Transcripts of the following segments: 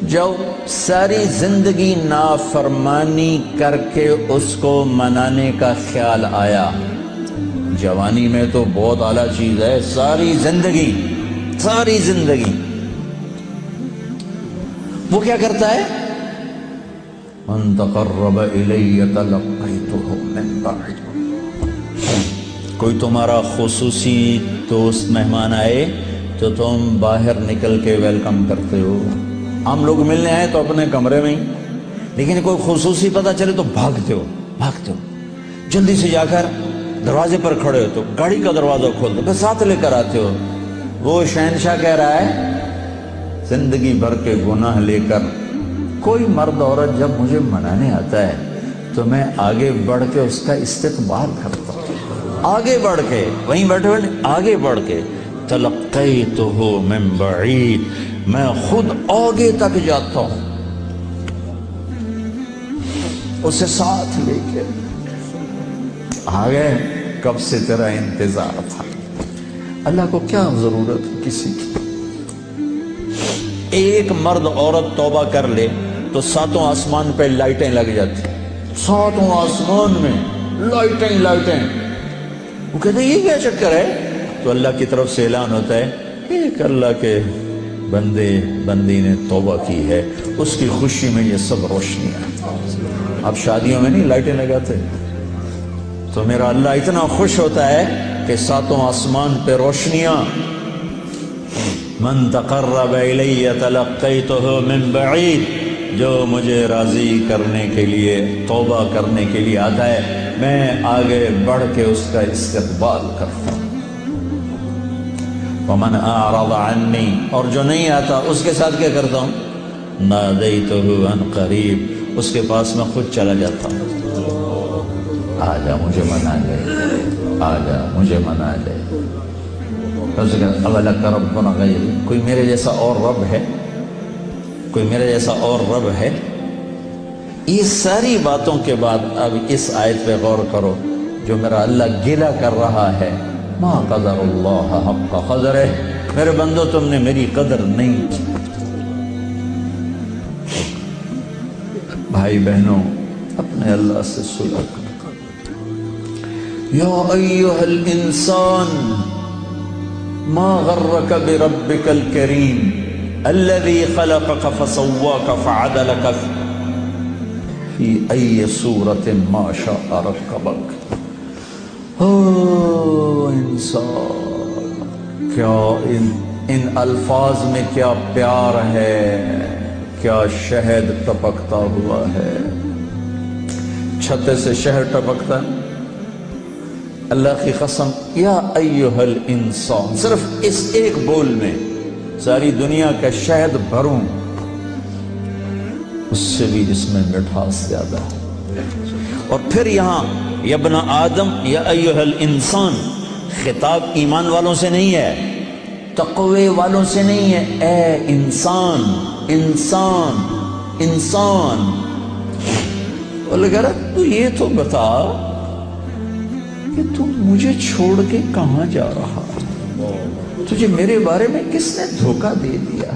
جب ساری زندگی نافرمانی کر کے اس کو منانے کا خیال آیا، جوانی میں تو بہت اعلیٰ چیز ہے، ساری زندگی وہ کیا کرتا ہے؟ من تقرب الی تلقیتہ من بعید۔ کوئی تمہارا خصوصی دوست مہمان آئے تو تم باہر نکل کے ویلکم کرتے ہو۔ ہم لوگ ملنے آئے تو اپنے کمرے میں ہی، لیکن کوئی خصوصی پتہ چلے تو بھاگتے ہو جلدی سے جا کر دروازے پر کھڑے ہو تو گاڑی کا دروازہ کھول دو، پھر ساتھ لے کر آتے ہو۔ وہ شہنشاہ کہہ رہا ہے زندگی بھر کے گناہ لے کر کوئی مرد عورت جب مجھے منانے آتا ہے تو میں آگے بڑھ کے اس کا استقبال کرتا ہوں، آگے بڑھ کے، وہیں بیٹھے ہوئے آگے بڑھ کے تلقیتہ من بعید، میں خود آگے تک جاتا ہوں اسے ساتھ لے کے۔ آگے کب سے تیرا انتظار تھا، اللہ کو کیا ضرورت کسی کی؟ ایک مرد عورت توبہ کر لے تو ساتوں آسمان پہ لائٹیں لگ جاتی، ساتوں آسمان میں لائٹیں۔ وہ کہتے ہیں یہ کیا چکر ہے؟ تو اللہ کی طرف سے اعلان ہوتا ہے ایک اللہ کے بندی نے توبہ کی ہے، اس کی خوشی میں یہ سب روشنیاں۔ اب شادیوں میں نہیں لائٹیں لگاتے، تو میرا اللہ اتنا خوش ہوتا ہے کہ ساتوں آسمان پہ روشنیاں۔ من تقرب الی تلقیتہ من بعید، جو مجھے راضی کرنے کے لیے، توبہ کرنے کے لیے آتا ہے، میں آگے بڑھ کے اس کا استقبال کرتا ہوں۔ ومن اعرض عنی، اور جو نہیں آتا اس کے ساتھ کیا کرتا ہوں؟ نادیتہ عن قریب، اس کے پاس میں خود چلا جاتا ہوں، آجا مجھے منا لے، آجا مجھے منا لے۔ اولک ربنا غیر، کوئی میرے جیسا اور رب ہے؟ کوئی میرے جیسا اور رب ہے؟ یہ ساری باتوں کے بعد اب اس آیت پہ غور کرو جو میرا اللہ گلہ کر رہا ہے، ما قدر اللہ حق قدرہ، میرے بندو تم نے میری قدر نہیں کی۔ بھائی بہنوں، اپنے اللہ سے صلح کرو۔ یا ایہا الانسان ما غرک بربک الکریم الذی خلقک فسواک فعدلک فی ای صورت ما شاء رکبک۔ انسان، کیا ان الفاظ میں کیا پیار ہے، کیا شہد ٹپکتا ہوا ہے۔ چھتے سے شہد ٹپکتا ہے، اللہ کی قسم، یا ایہا الانسان، صرف اس ایک بول میں ساری دنیا کا شہد بھروں، اس سے بھی اس میں مٹھاس زیادہ ہے۔ اور پھر یہاں یا ابن آدم یا ایہا الانسان، خطاب ایمان والوں سے نہیں ہے، تقوی والوں سے نہیں ہے، اے انسان، انسان، انسان۔ اور لگا رہا تو یہ تو بتا کہ تو مجھے چھوڑ کے کہاں جا رہا، تجھے میرے بارے میں کس نے دھوکہ دے دیا؟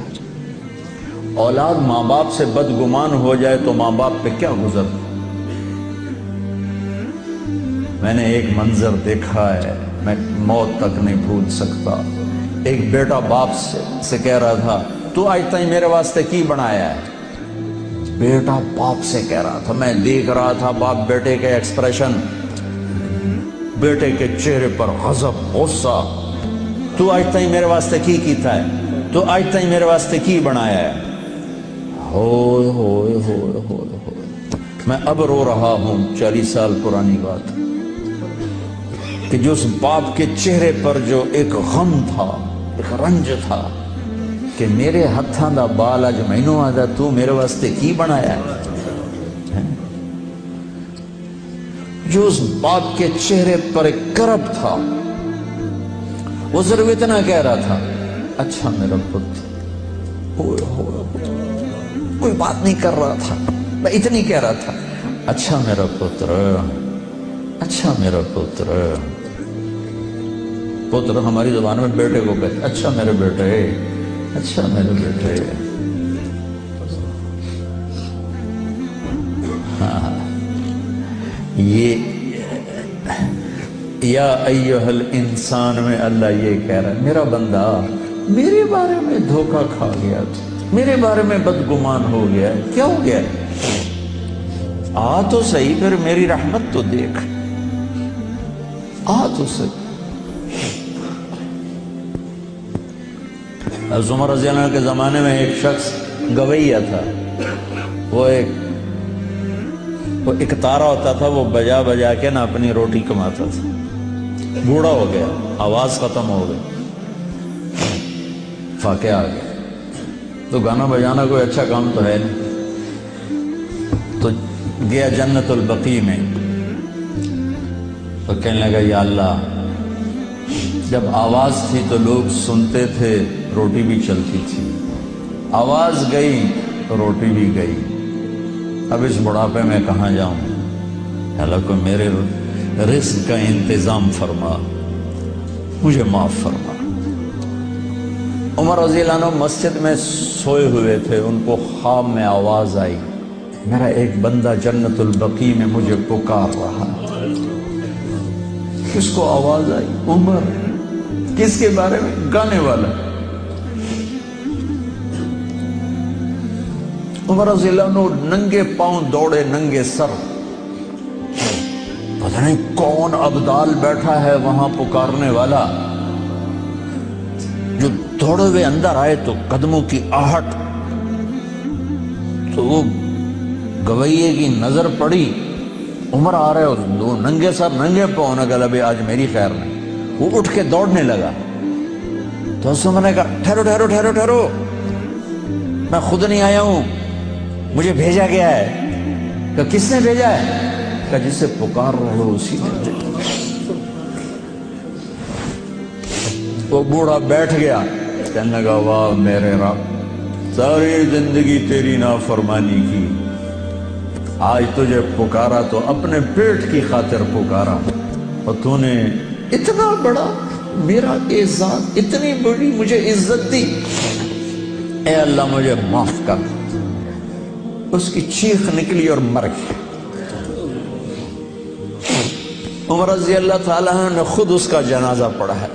اولاد ماں باپ سے بدگمان ہو جائے تو ماں باپ پہ کیا گزر۔ میں نے ایک منظر دیکھا ہے، میں موت تک نہیں بھول سکتا۔ ایک بیٹا باپ سے کہہ رہا تھا تو آج تک میرے واسطے کی بنایا ہے؟ بیٹا باپ سے کہہ رہا تھا، میں دیکھ رہا تھا باپ بیٹے کے ایکسپریشن، بیٹے کے چہرے پر غضب، غصہ۔ تو آج تک میرے واسطے کی کیتا ہے؟ تو آج تک میرے واسطے کی بنایا ہے؟ ہوئے ہوئے ہوئے ہوئے ہوئے، میں اب رو رہا ہوں، 40 سال پرانی بات، کہ جو اس باپ کے چہرے پر جو ایک غم تھا، ایک رنج تھا کہ میرے ہتھاں دا بال اج مینوں آدا تو میرے واسطے کی بنایا ہے؟ جو اس باپ کے چہرے پر ایک کرب تھا، وہ صرف اتنا کہہ رہا تھا، اچھا میرا پتر، کوئی بات نہیں کر رہا تھا، میں اتنی کہہ رہا تھا، اچھا میرا پتر، اچھا میرا پتر۔ پتر ہماری زبان میں بیٹے کو کہتے، اچھا میرے بیٹے، اچھا میرے بیٹے۔ یہ یا ایہا الانسان میں اللہ یہ کہہ رہا ہے میرا بندہ میرے بارے میں دھوکہ کھا گیا تھا، میرے بارے میں بدگمان ہو گیا ہے، کیا ہو گیا ہے؟ آ تو صحیح، پھر میری رحمت تو دیکھ، آ تو صحیح۔ حضرت عمر رضی اللہ عنہ کے زمانے میں ایک شخص گویہ تھا، وہ ایک تارا ہوتا تھا، وہ بجا بجا کے نا اپنی روٹی کماتا تھا، بوڑھا ہو گیا، آواز ختم ہو گئی، فاقہ آ گیا، تو گانا بجانا کوئی اچھا کام تو ہے نہیں، تو گیا جنت البقیع میں، تو کہنے لگا یا اللہ جب آواز تھی تو لوگ سنتے تھے، روٹی بھی چلتی تھی، آواز گئی تو روٹی بھی گئی، اب اس بڑھاپے میں کہاں جاؤں؟ اللہ کو میرے رزق کا انتظام فرما، مجھے معاف فرما۔ عمر رضی اللہ عنہ مسجد میں سوئے ہوئے تھے، ان کو خواب میں آواز آئی، میرا ایک بندہ جنت البقیع میں مجھے پکار رہا ہے۔ کس کو آواز آئی؟ عمر۔ کس کے بارے میں؟ گانے والا۔ عمر رضی اللہ عنہ ننگے پاؤں دوڑے، ننگے سر، پتہ نہیں کون ابدال بیٹھا ہے وہاں پکارنے والا، جو دوڑے ہوئے اندر آئے تو قدموں کی آہٹ، تو وہ گویے کی نظر پڑی، عمر آ رہے اور دو ننگے سر ننگے پاؤں، نے کہا ابھی آج میری خیر نہیں، وہ اٹھ کے دوڑنے لگا، تو اس نے کہا ٹھہرو ٹھہرو ٹھہرو ٹھہرو، میں خود نہیں آیا ہوں، مجھے بھیجا گیا ہے۔ کہ کس نے بھیجا ہے؟ کہ جس سے پکار رہے ہو اسی نے۔ وہ بوڑھا بیٹھ گیا، کہنے لگا واہ میرے رب، ساری زندگی تیری نافرمانی کی، آج تجھے پکارا تو اپنے پیٹ کی خاطر پکارا، اور تو نے اتنا بڑا میرا اعزاز، اتنی بڑی مجھے عزت دی، اے اللہ مجھے معاف کر۔ اس کی چیخ نکلی اور مر گئی۔ عمر رضی اللہ تعالیٰ نے خود اس کا جنازہ پڑھا ہے۔